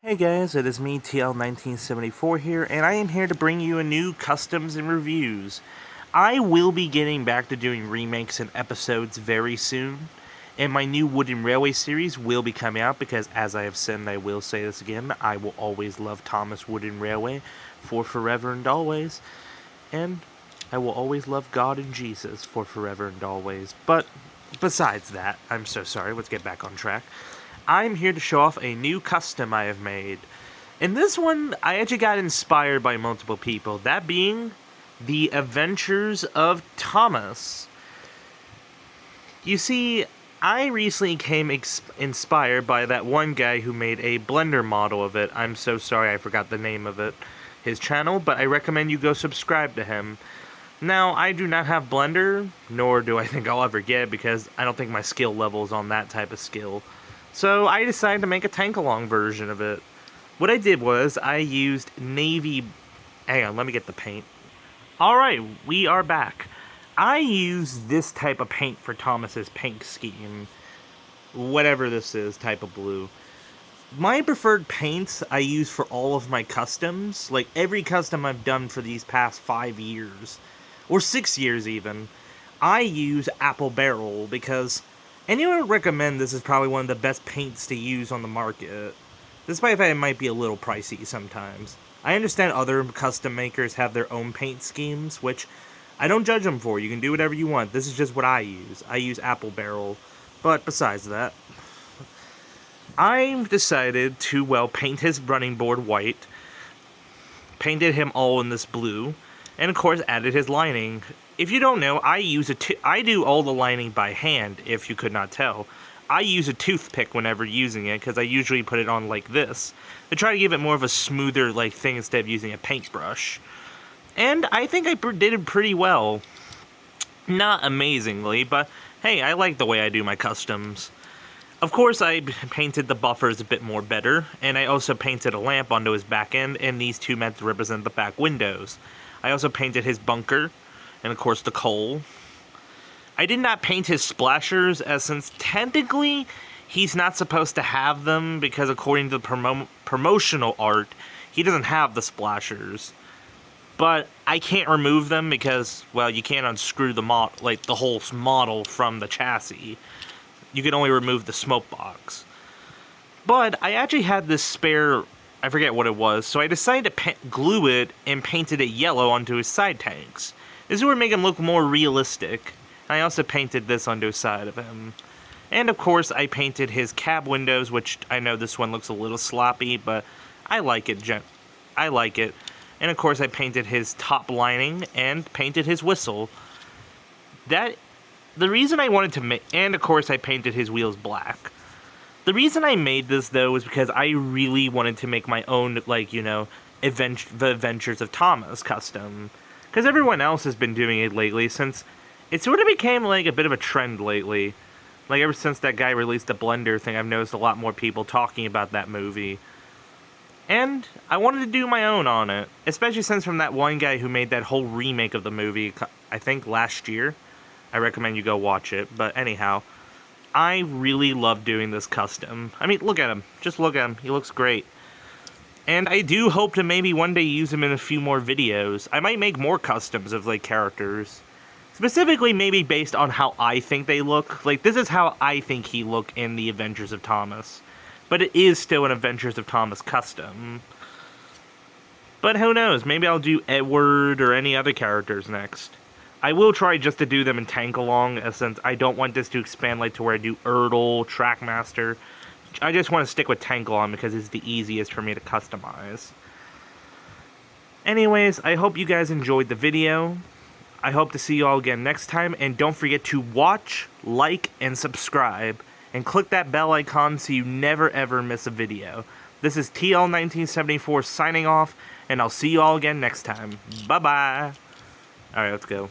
Hey guys, it is me, TL1974 here, and I am here to bring you a new customs and reviews. I will be getting back to doing remakes and episodes very soon, and my new Wooden Railway series will be coming out because, as I have said, and I will say this again, I will always love Thomas Wooden Railway for forever and always, and I will always love God and Jesus for forever and always. But besides that, I'm so sorry, let's get back on track. I'm here to show off a new custom I have made. In this one, I actually got inspired by multiple people, that being the Adventures of Thomas. You see, I recently came inspired by that one guy who made a Blender model of it. I'm so sorry I forgot the name of it, his channel, but I recommend you go subscribe to him. Now, I do not have Blender, nor do I think I'll ever get it, because I don't think my skill level is on that type of skill. So I decided to make a tank-along version of it. What I did was, I used navy... Hang on, let me get the paint. Alright, we are back. I used this type of paint for Thomas's paint scheme. Whatever this is, type of blue. My preferred paints I use for all of my customs. Like, every custom I've done for these past 5 years. Or 6 years, even. I use Apple Barrel, because... anyone would recommend this is probably one of the best paints to use on the market, despite the fact it might be a little pricey sometimes. I understand other custom makers have their own paint schemes, which I don't judge them for. You can do whatever you want. This is just what I use. I use Apple Barrel. But besides that, I've decided to, well, paint his running board white, painted him all in this blue, and of course added his lining. If you don't know, I do all the lining by hand, if you could not tell. I use a toothpick whenever using it, because I usually put it on like this, to try to give it more of a smoother like thing instead of using a paintbrush. And I think I did it pretty well. Not amazingly, but hey, I like the way I do my customs. Of course, I painted the buffers a bit more better, and I also painted a lamp onto his back end, and these two meant to represent the back windows. I also painted his bunker, and of course the coal. I did not paint his splashers, as since technically he's not supposed to have them, because according to the promotional art, he doesn't have the splashers. But I can't remove them because, well, you can't unscrew the the whole model from the chassis. You can only remove the smoke box. But I actually had this spare, I forget what it was, so I decided to glue it and painted it yellow onto his side tanks. This would make him look more realistic. I also painted this onto the side of him. And of course, I painted his cab windows, which I know this one looks a little sloppy, but I like it. I like it. And of course, I painted his top lining and painted his whistle. The reason I wanted to make, and of course, I painted his wheels black. The reason I made this, though, was because I really wanted to make my own, like, you know, the Adventures of Thomas custom. Because everyone else has been doing it lately, since it sort of became, like, a bit of a trend lately. Like, ever since that guy released the Blender thing, I've noticed a lot more people talking about that movie. And I wanted to do my own on it. Especially since from that one guy who made that whole remake of the movie, I think last year. I recommend you go watch it. But anyhow, I really love doing this custom. I mean, look at him. Just look at him. He looks great. And I do hope to maybe one day use him in a few more videos. I might make more customs of, like, characters. Specifically, maybe based on how I think they look. Like, this is how I think he looked in the Adventures of Thomas. But it is still an Adventures of Thomas custom. But who knows, maybe I'll do Edward or any other characters next. I will try just to do them in Tank-Along, since I don't want this to expand like to where I do Erdl, Trackmaster. I just want to stick with Tank-Along because it's the easiest for me to customize. Anyways, I hope you guys enjoyed the video. I hope to see you all again next time, and don't forget to watch, like, and subscribe, and click that bell icon so you never ever miss a video. This is TL1974 signing off, and I'll see you all again next time. Bye-bye! Alright, let's go.